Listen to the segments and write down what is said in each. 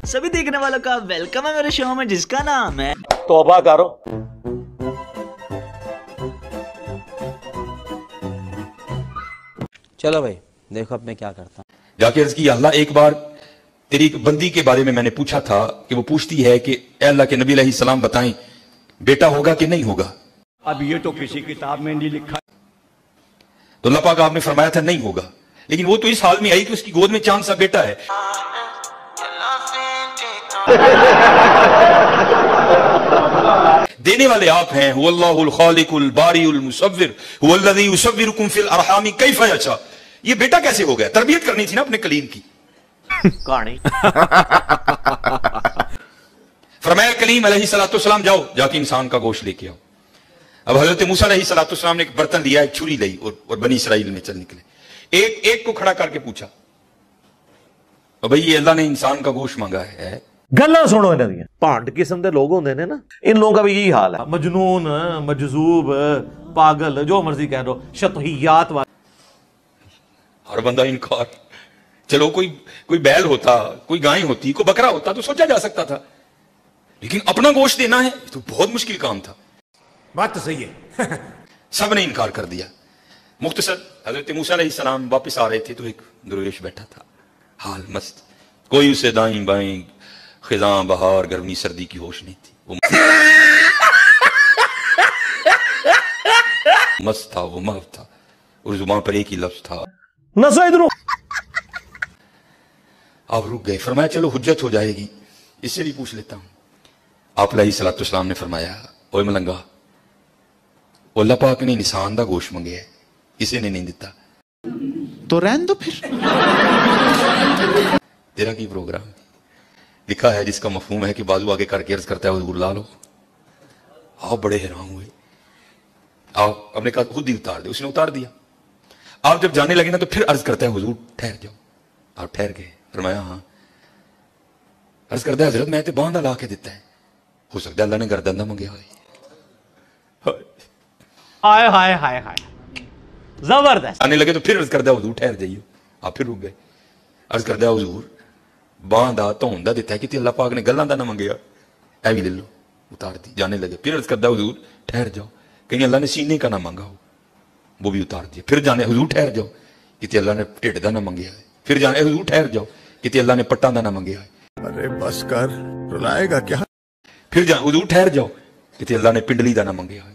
सभी देखने वालों का वेलकम है मेरे शो में जिसका नाम है तौबा करो। चलो भाई देखो अब मैं क्या करता हूँ। जाके अर्ज की, अल्लाह एक बार तेरी एक बंदी के बारे में मैंने पूछा था कि वो पूछती है कि ए अल्लाह के नबी अलैहिस्सलाम बताएं बेटा होगा कि नहीं होगा। अब ये तो किसी किताब में नहीं लिखा। तो अल्लाह पाक आपने फरमाया था नहीं होगा, लेकिन वो तो इस हाल में आई कि उसकी गोद में चांद सा बेटा है। देने वाले आप हैं, हुवल्लाहुल खालिकुल बारिउल मुसव्विर हुवल्लज़ी युसव्विरुकुम फिल अरहामी कैफ़ यशा। ये बेटा कैसे हो गया? तरबियत करनी थी ना अपने कलीम की। कहानी फरमाया कलीम अलैहिस्सलाम जाओ जाके इंसान का गोश्त लेके आओ। अब हजरत मूसा अलैहिस्सलाम ने एक बर्तन लिया, एक छुरी ली और बनी इसराइल में चल निकले। एक को खड़ा करके पूछा, भाई ये अल्लाह ने इंसान का गोश्त मांगा है। गल्लां सुनो इन्हां दियां भांड किस्म दे लोग होंदे ने ना, इन लोगों का भी यही हाल है। मजनून, मजजूब, पागल, जो मर्जी कह दो, शतहियात वाले। हर बंदा इनकार। चलो कोई बैल होता, कोई गाय होती, कोई बकरा होता तो सोचा जा सकता था, लेकिन अपना गोश्त देना है तो बहुत मुश्किल काम था। बात तो सही है। सब ने इनकार कर दिया। मुख्तसर हजरत मूसा अलैहिस्सलाम वापस आ रहे थे तो एक दरवेश बैठा था, हाल मस्त, कोई उसे दाईं बाईं खिजां बहार गर्मी सर्दी की होश नहीं थी। वो मस्त था, वो महव था, और जुबान पर एक ही लफ्ज था, नसो इधरों। आप रुक गए। फरमाया चलो हुज्जत हो जाएगी, इससे भी पूछ लेता हूं। आप अलैहिस्सलाम ने फरमाया, ओए मलंगा, अल्लाह पाक ने इंसान दा गोश्त मंगे है, किसी ने नहीं दिता, तो रहन दो फिर। तेरा की प्रोग्राम लिखा है जिसका मफहूम है कि बाजू आगे करके अर्ज करता है हुजूर ला लो। आप बड़े हैरान हुए। आप अपने कहा खुद ही उतार दे, उसने उतार दिया। आप जब जाने लगे ना तो फिर अर्ज करता है हुजूर ठहर जाओ। आप ठहर गए। फरमाया हाँ। अर्ज करता है हजरत मैं तो बांधा ला के देता है, हो सकता है अल्लाह ने गर्दन ना मंगे हो। हाय हाय हाय हाय, जबरदस्त। आने लगे तो फिर अर्ज करता है हुजूर ठहर जाइए। आप फिर रुक गए। अर्ज करता है हुजूर बांधा धोन दा दिता है कि अल्लाह पाक ने गल्लां दा ना मंगया, ऐ भी ले लो। उतार दी। जाने लगे। फिर अर्ज करता है हुजूर ठहर जाओ, कहीं अल्लाह ने सीने का ना मांगा हो, वो भी उतार दिया। फिर जाने हुजूर ठहर जाओ कि अल्लाह ने ढिड दा ना मंगया है। फिर जाने हुजूर ठहर जाओ कि अल्लाह ने पट्टां दा ना मंगया है। अरे बस कर, रुलाएगा क्या? फिर जा हुजूर ठहर जाओ कि अल्लाह ने पिंडली दा ना मंगया है।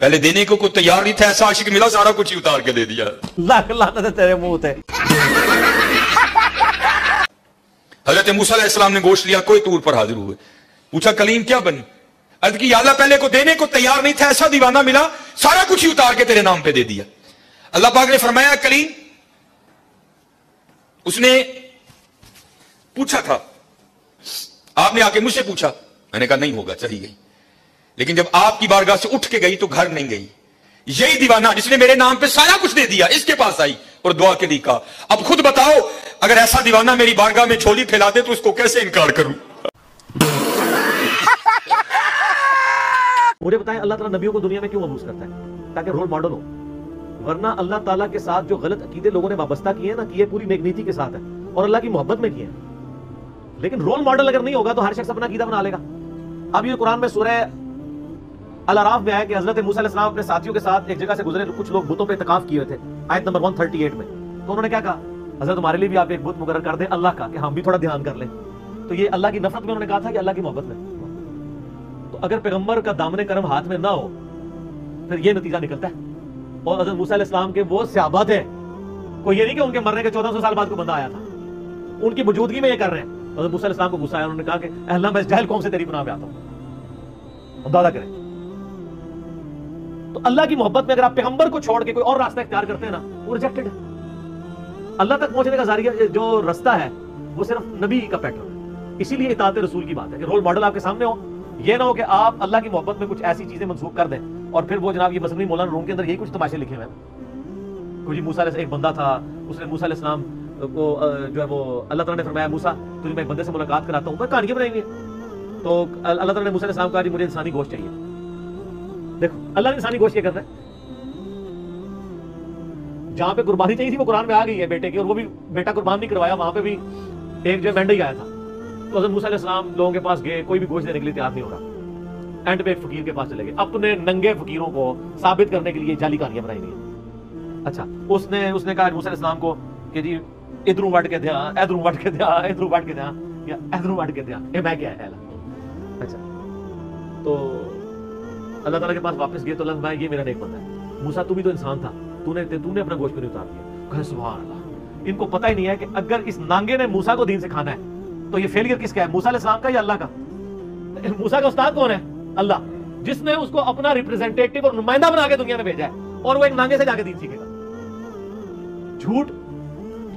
पहले देने को कोई तैयार नहीं था, ऐसा आशिक मिला सारा कुछ ही उतार के दे दिया। लाख लानत है तेरे मुंह पे। हजरत मूसा अलैहिस्सलाम ने गोश्त लिया, कोई तूर पर हाजिर हुए। पूछा कलीम क्या बनी? अर्ज की अल्लाह पहले को देने को तैयार नहीं था, ऐसा दीवाना मिला सारा कुछ ही उतार के तेरे नाम पे दे दिया। अल्लाह पाक ने फरमाया कलीम, उसने पूछा था, आपने आके मुझसे पूछा, मैंने कहा नहीं होगा, चली गई। लेकिन जब आपकी बारगाह से उठ के गई तो घर नहीं गई। यही दीवाना जिसने मेरे नाम पे सारा कुछ दे दिया, इसके पास आई और दुआ के लिए कहा, अब खुद बताओ अगर ऐसा दीवाना मेरी बारगाह में झोली फैला दे तो उसको कैसे इनकार करूं? मुझे बताएं अल्लाह ताला नबियों को दुनिया में क्यों मबूस करता है? ताकि रोल मॉडल हो। वरना अल्लाह ताला के साथ जो गलत अकीदे लोगों ने वाबस्ता किए ना, किए पूरी नेक नीति के साथ है और अल्लाह की मोहब्बत में किए। लेकिन रोल मॉडल अगर नहीं होगा तो हर शख्स अपना अकीदा बना लेगा। अब ये कुरान में सूरह अल-अराफ में आया कि हजरत मूसा अलैहिस्सलाम अपने साथियों के साथ एक जगह से गुजरे तो कुछ लोग बुतों पे इत्तिकाफ किए थे, आयत नंबर 138 में। तो उन्होंने क्या कहा, हजरत हमारे लिए भी आप एक बुत मुकर्रर कर दें अल्लाह का, कि हम भी थोड़ा ध्यान कर लें। तो ये अल्लाह की नफरत में उन्होंने कहा था कि अल्लाह की मोहब्बत में। तो अगर पैगंबर का दामने करम हाथ में ना हो फिर ये नतीजा निकलता है। और हजरत मूसा अलैहिस्सलाम के वो सहाबा थे, कोई ये नहीं कि उनके मरने के 1400 साल बाद को बंदा आया था, उनकी मौजूदगी में ये कर रहे हैं। हजरत मूसा अलैहिस्सलाम को गुस्सा आया, उन्होंने कहा कि अल्लाह मैं इस जाहिल कौम से तेरी पनाह में आता हूं, अंदाजा करें। तो अल्लाह की मोहब्बत में अगर आप पैगंबर को छोड़ के कोई और रास्ता इख्तियार करते हैं ना, वो रिजेक्टेड है। अल्लाह तक पहुंचने का जरिया जो रास्ता है वो सिर्फ नबी का पैटर्न है। इसीलिए इताअत रसूल की बात है कि रोल मॉडल आपके सामने हो। ये ना हो कि आप अल्लाह की मोहब्बत में कुछ ऐसी चीजें मंसूब कर दें और फिर वो जनाब ये मसनवी मौलाना रूम के अंदर यही कुछ तमाशे लिखे हुए हैं। कोई मूसा एक बंदा था, उसने मूसा अलैहिस्सलाम को जो है वो अल्लाह ताला ने फरमाया मूसा तुझे मैं एक बंदे से मुलाकात कराता हूँ, मैं कहानियां बनाई हुई है। तो अल्लाह ताला ने मूसा अलैहिस्सलाम कहा मुझे इंसानी गोश्त चाहिए। देखो अल्लाह ने इंसानी गोश्त क्या कर रहा है, जहां पे कुर्बानी चाहिए थी वो कुरान में आ गई है बेटे की, और वो भी बेटा कुर्बान नहीं करवाया, वहां पे भी एक जो मेंढा ही आया था। تو حضرت موسیٰ علیہ السلام لوگوں کے پاس گئے, کوئی بھی گوشت دینے کے لیے تیار نہیں ہو رہا. اینڈ پہ ایک فقیر کے پاس چلے گئے, اپنے ننگے فقیروں کو ثابت کرنے کے لیے جعلی کہانیاں بنائی ہوئی. اچھا اس نے کہا موسیٰ علیہ السلام کو کہ جی ادھروں وٹ کے دیا, ادھروں وٹ کے دیا, ادھروں وٹ کے دیا, یا ادھروں وٹ کے دیا, اے میں کیا ہے. اچھا تو اللہ تعالیٰ کے پاس واپس گئے تو اللہ نے یہ میرا نیک بندہ ہے. موسیٰ تو بھی تو انسان تھا, تو نے اپنا گوشت کیوں نہیں اتار دیا؟ کہا سبحان اللہ. ان کو پتہ ہی نہیں ہے کہ اگر اس نانگے نے موسیٰ کو دین سکھانا ہے تو یہ فیلئر کس کا ہے, موسیٰ علیہ السلام کا یا اللہ کا؟ موسیٰ کا استاد کون ہے؟ اللہ, جس نے اس کو اپنا ریپرزینٹیٹو اور نمائندہ بنا کے دنیا میں بھیجا ہے, اور وہ ایک نانگے سے جا کے دین سیکھے گا. جھوٹ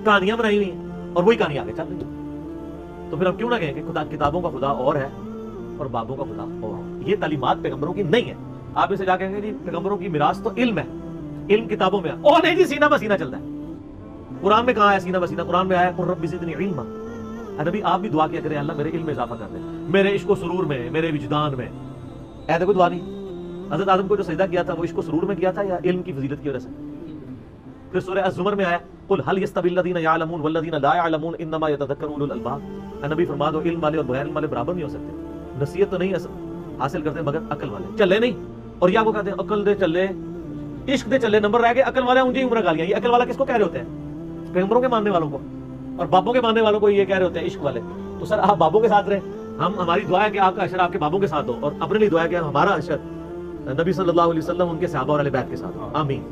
کہانیاں بنائی ہوئی ہیں اور وہی کہانی آگے چل رہی ہے. تو پھر ہم کیوں نہ کہیں کہ خدا کتابوں کا خدا اور ہے اور بابوں کا خدا اور ہے. یہ تعلیمات پیغمبروں کی نہیں ہے. آپ اسے جا کہیں گے جی پیغمبروں کی میراث تو علم ہے, علم کتابوں میں ہے. اور نہیں جی سینہ بسینہ چلتا ہے. قرآن میں کہاں ہے سینہ بسینہ؟ قرآن میں آیا قل رب زدنی علما. نبی آپ بھی دعا کیا کریں, اللہ میرے علم میں اضافہ کر دے, میرے عشق و سرور میں, میرے وجدان میں. ایسا کوئی دعا نہیں. حضرت آدم کو جو سجدہ کیا تھا وہ عشق و سرور میں کیا تھا یا علم کی فضیلت کی وجہ سے؟ پھر سورہ الزمر میں آیا قل هل يستوي الذين يعلمون والذين لا يعلمون انما يتذكر اولو الالباب. نبی فرما دو علم والے اور بغیر علم والے برابر نہیں ہو سکتے. نصیحت تو نہیں حاصل کرتے مگر عقل والے. چلے نہیں, اور یا وہ کہتے ہیں عقل دے چلے, عشق دے چلے, نمبر رہ گئے عقل والے اونچی عمر گالیاں. یہ عقل والا کس کو کہہ رہے ہوتے ہیں؟ پیغمبروں کے ماننے والوں کو, اور بابوں کے ماننے والوں کو یہ کہہ رہے ہوتے ہیں عشق والے. تو سر آپ بابوں کے ساتھ رہے, ہماری دعا ہے کہ آپ کا اشر آپ کے بابوں کے ساتھ ہو, اور اپنے لیے دعا ہے کہ ہمارا اشر نبی صلی اللہ علیہ وسلم ان کے صحابہ اور اہل بیت کے ساتھ ہو. آمین.